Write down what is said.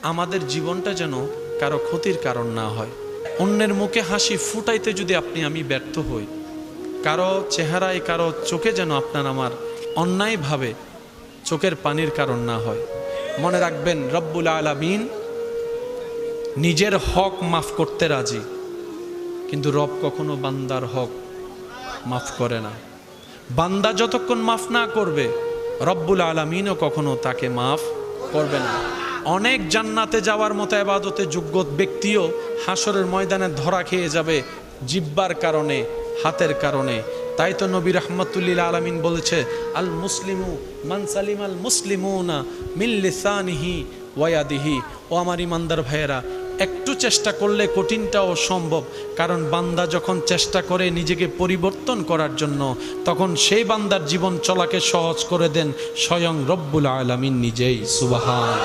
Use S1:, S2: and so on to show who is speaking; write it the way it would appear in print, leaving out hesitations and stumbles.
S1: আমাদের জীবনটা যেন কারো ক্ষতির কারণ না হয়। অন্যের মুখে হাসি ফুটাইতে যদি আপনি আমি ব্যর্থ হই, কারো চেহারায় কারো চোখে যেন আপনার আমার অন্যায়ভাবে চোখের পানির কারণ না হয়। মনে রাখবেন, রব্বুল আলামিন নিজের হক মাফ করতে রাজি, কিন্তু রব কখনো বান্দার হক মাফ করে না। বান্দা যতক্ষণ মাফ না করবে, রব্বুল আলামিনও কখনো তাকে মাফ করবে না। অনেক জান্নাতে যাওয়ার মতো ইবাদতে যোগ্য ব্যক্তিও হাসরের ময়দানে ধরা খেয়ে যাবে জিব্বার কারণে, হাতের কারণে। তাই তো নবী রাহমাতুল্লিল আলামিন বলেছে, আল মুসলিমু মান সালিম আল মুসলিমুনা মিন লিসানিহি ওয়া ইয়াদিহি। ও আমার ইমানদার ভাইয়েরা, একটু চেষ্টা করলে কঠিনটাও সম্ভব। কারণ বান্দা যখন চেষ্টা করে নিজেকে পরিবর্তন করার জন্য, তখন সেই বান্দার জীবন চলাকে সহজ করে দেন স্বয়ং রব্বুল আলামিন নিজেই। সুবহান।